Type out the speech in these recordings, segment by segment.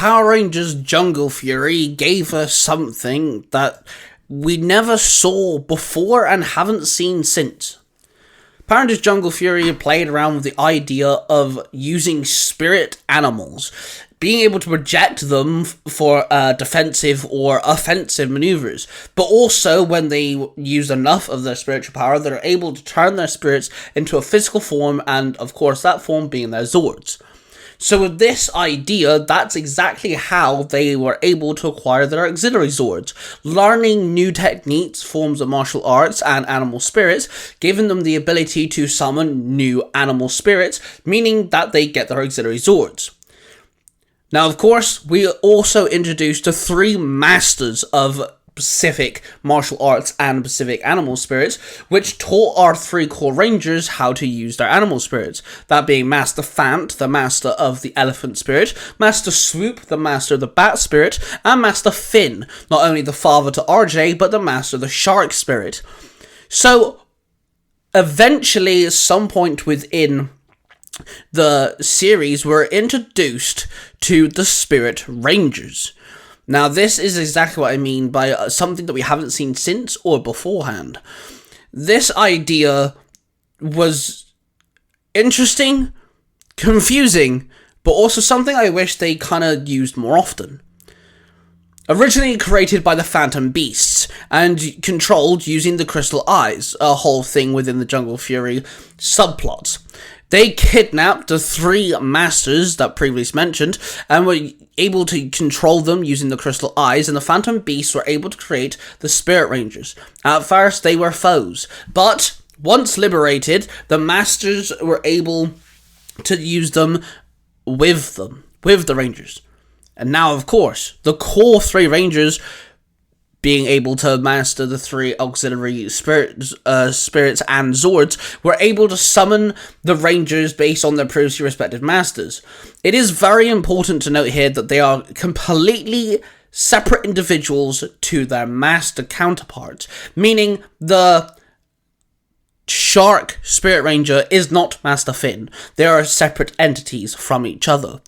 Power Rangers Jungle Fury gave us something that we never saw before and haven't seen since. Power Rangers Jungle Fury played around with the idea of using spirit animals, being able to project them for defensive or offensive maneuvers, but also when they use enough of their spiritual power, they're able to turn their spirits into a physical form, and of course that form being their Zords. So with this idea, that's exactly how they were able to acquire their auxiliary Zords, learning new techniques, forms of martial arts, and animal spirits, giving them the ability to summon new animal spirits, meaning that they get their auxiliary Zords. Now, of course, we also introduced the 3 masters of specific martial arts and specific animal spirits, which taught our 3 core rangers how to use their animal spirits. That being Master Fant, the master of the elephant spirit, Master Swoop, the master of the bat spirit, and Master Finn, not only the father to RJ, but the master of the shark spirit. So, eventually, at some point within the series, we're introduced to the Spirit Rangers. Now, this is exactly what I mean by something that we haven't seen since or beforehand. This idea was interesting, confusing, but also something I wish they kind of used more often. Originally created by the Phantom Beasts, and controlled using the Crystal Eyes, a whole thing within the Jungle Fury subplots. They kidnapped the 3 masters that previously mentioned, and were able to control them using the Crystal Eyes, and the Phantom Beasts were able to create the Spirit Rangers. At first, they were foes, but once liberated, the masters were able to use them with the Rangers. And now, of course, the core 3 Rangers, being able to master the 3 auxiliary spirits and Zords, were able to summon the Rangers based on their previously respective masters. It is very important to note here that they are completely separate individuals to their master counterparts, meaning the Shark Spirit Ranger is not Master Finn. They are separate entities from each other.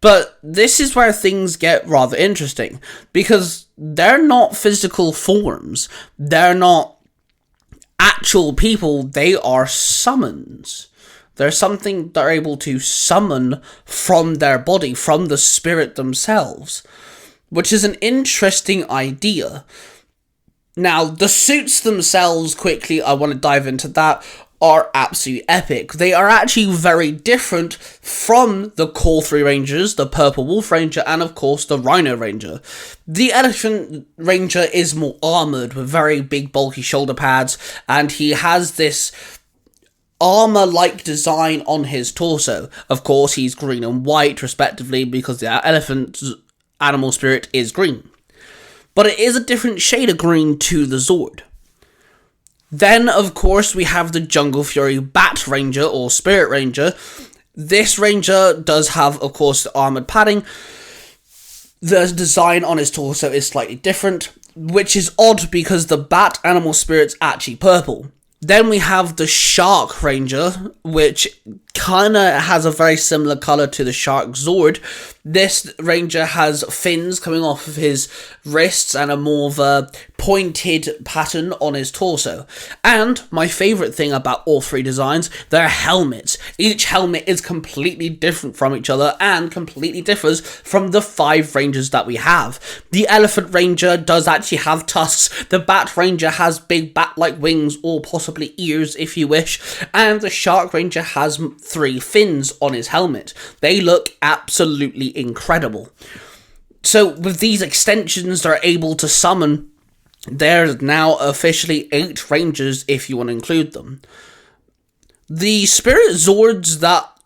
But this is where things get rather interesting, because they're not physical forms. They're not actual people. They are summons. They're something they're able to summon from their body, from the spirit themselves, which is an interesting idea. Now, the suits themselves, quickly, I want to dive into that, are absolutely epic. They are actually very different from the core 3 Rangers, the Purple Wolf Ranger, and of course the Rhino Ranger. The Elephant Ranger is more armoured, with very big bulky shoulder pads, and he has this armour-like design on his torso. Of course, he's green and white, respectively, because the elephant animal spirit is green. But it is a different shade of green to the Zord. Then, of course, we have the Jungle Fury Bat Ranger, or Spirit Ranger. This Ranger does have, of course, the armoured padding. The design on his torso is slightly different, which is odd because the Bat animal spirit's actually purple. Then we have the Shark Ranger, which kind of has a very similar colour to the Shark Zord. This Ranger has fins coming off of his wrists and a more of a pointed pattern on his torso. And my favourite thing about all 3 designs, their helmets. Each helmet is completely different from each other and completely differs from the 5 Rangers that we have. The Elephant Ranger does actually have tusks. The Bat Ranger has big bat-like wings, or possibly ears if you wish. And the Shark Ranger has 3 fins on his helmet. They look absolutely incredible. So with these extensions, they're able to summon. There's now officially 8 Rangers if you want to include them. The Spirit Zords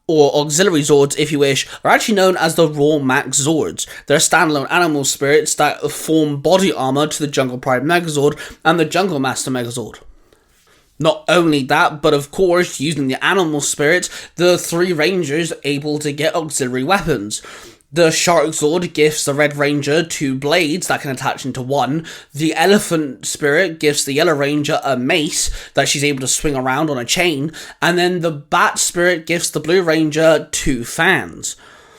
or Auxiliary Zords, if you wish, are actually known as the Raw Max Zords. They're standalone animal spirits that form body armor to the Jungle Pride Megazord and the Jungle Master Megazord. Not only that, but of course, using the animal spirits, the 3 Rangers are able to get auxiliary weapons. The Shark Zord gives the Red Ranger 2 blades that can attach into one. The Elephant Spirit gives the Yellow Ranger a mace that she's able to swing around on a chain. And then the Bat Spirit gives the Blue Ranger 2 fans.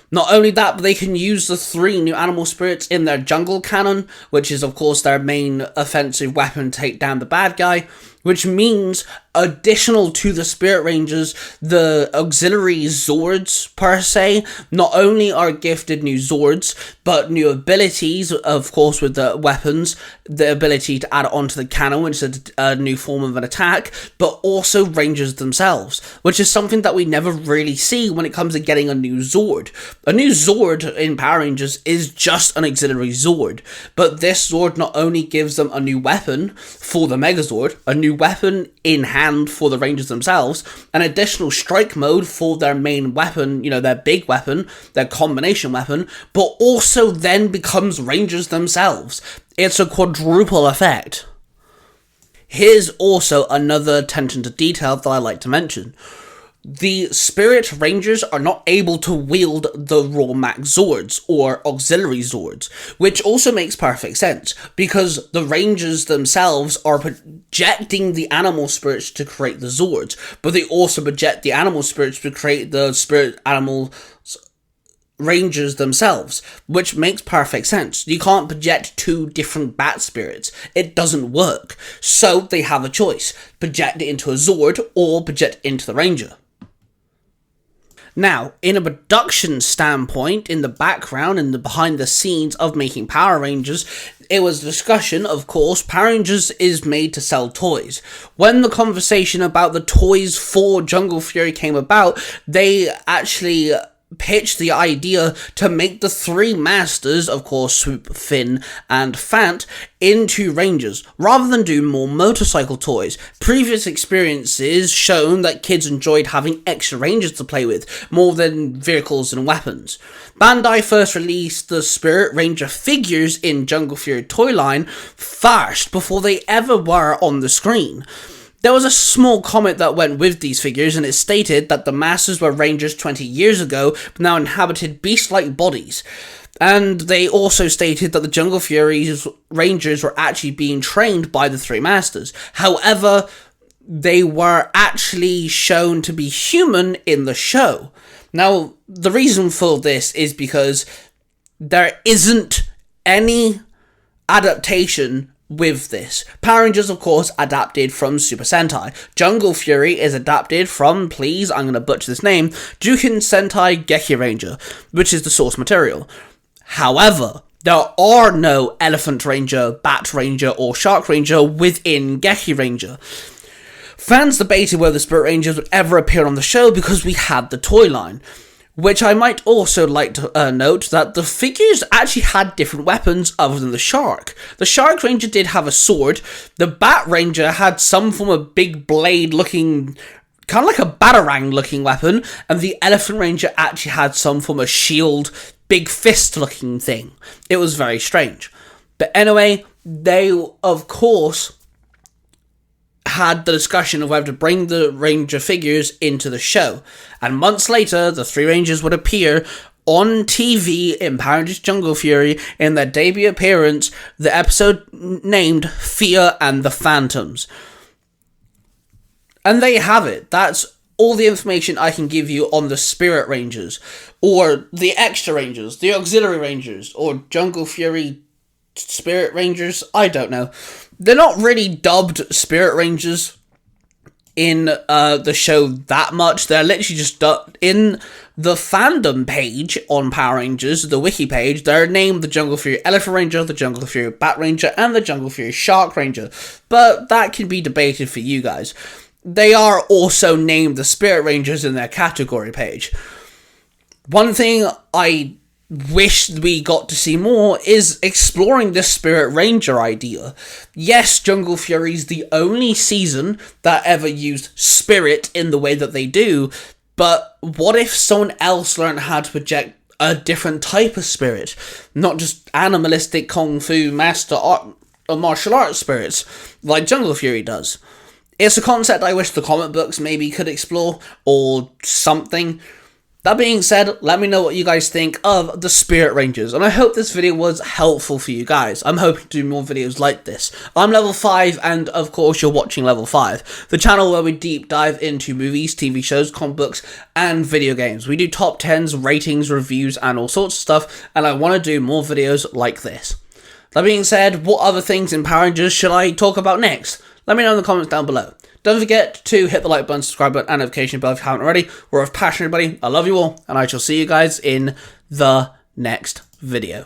Not only that, but they can use the 3 new animal spirits in their jungle cannon, which is of course their main offensive weapon to take down the bad guy, which means additional to the Spirit Rangers, the auxiliary Zords per se, not only are gifted new Zords, but new abilities, of course with the weapons, the ability to add it onto the cannon, which is a new form of an attack, but also Rangers themselves, which is something that we never really see when it comes to getting a new Zord. A new Zord in Power Rangers is just an auxiliary Zord, but this Zord not only gives them a new weapon for the Megazord, a new weapon in hand for the Rangers themselves, an additional strike mode for their main weapon, their big weapon, their combination weapon, but also then becomes Rangers themselves. It's a quadruple effect. Here's also another attention to detail that I like to mention. The Spirit Rangers are not able to wield the raw max Zords, or auxiliary Zords, which also makes perfect sense, because the Rangers themselves are projecting the animal spirits to create the Zords, but they also project the animal spirits to create the Spirit Animal Rangers themselves, which makes perfect sense. You can't project 2 different bat spirits. It doesn't work. So they have a choice. Project it into a Zord, or project it into the Ranger. Now, in a production standpoint, in the background, in the behind the scenes of making Power Rangers, it was a discussion, of course, Power Rangers is made to sell toys. When the conversation about the toys for Jungle Fury came about, they actually pitched the idea to make the 3 masters, of course Swoop, Finn, and Fant, into Rangers, rather than do more motorcycle toys. Previous experiences shown that kids enjoyed having extra Rangers to play with, more than vehicles and weapons. Bandai first released the Spirit Ranger figures in Jungle Fury toy line first, before they ever were on the screen. There was a small comment that went with these figures, and it stated that the Masters were Rangers 20 years ago, but now inhabited beast-like bodies. And they also stated that the Jungle Fury's Rangers were actually being trained by the 3 Masters. However, they were actually shown to be human in the show. Now, the reason for this is because there isn't any adaptation with this. Power Rangers, of course, adapted from Super Sentai. Jungle Fury is adapted from, please, I'm going to butcher this name, Jukin Sentai Geki Ranger, which is the source material. However, there are no Elephant Ranger, Bat Ranger, or Shark Ranger within Geki Ranger. Fans debated whether the Spirit Rangers would ever appear on the show because we had the toy line. Which I might also like to note that the figures actually had different weapons other than the Shark. The Shark Ranger did have a sword, the Bat Ranger had some form of big blade looking, kind of like a batarang looking weapon, and the Elephant Ranger actually had some form of shield, big fist looking thing. It was very strange. But anyway, they of course had the discussion of whether to bring the Ranger figures into the show, and months later the 3 Rangers would appear on TV in Power Rangers Jungle Fury in their debut appearance, the episode named Fear and the Phantoms. And there you have it. That's all the information I can give you on the Spirit Rangers, or the Extra Rangers, the Auxiliary Rangers, or Jungle Fury Spirit Rangers. I don't know. They're not really dubbed Spirit Rangers in the show that much. They're literally just in the fandom page on Power Rangers, the wiki page. They're named the Jungle Fury Elephant Ranger, the Jungle Fury Bat Ranger, and the Jungle Fury Shark Ranger. But that can be debated for you guys. They are also named the Spirit Rangers in their category page. One thing I wish we got to see more is exploring this Spirit Ranger idea. Yes, Jungle Fury's the only season that ever used spirit in the way that they do, but what if someone else learned how to project a different type of spirit? Not just animalistic kung fu master art or martial arts spirits, like Jungle Fury does. It's a concept I wish the comic books maybe could explore, or something. That being said, let me know what you guys think of the Spirit Rangers, and I hope this video was helpful for you guys. I'm hoping to do more videos like this. I'm level 5, and of course you're watching level 5, the channel where we deep dive into movies, TV shows, comic books, and video games. We do top 10s, ratings, reviews, and all sorts of stuff, and I want to do more videos like this. That being said, what other things in Power Rangers should I talk about next? Let me know in the comments down below. Don't forget to hit the like button, subscribe button, and notification bell if you haven't already. We're of passion, everybody. I love you all, and I shall see you guys in the next video.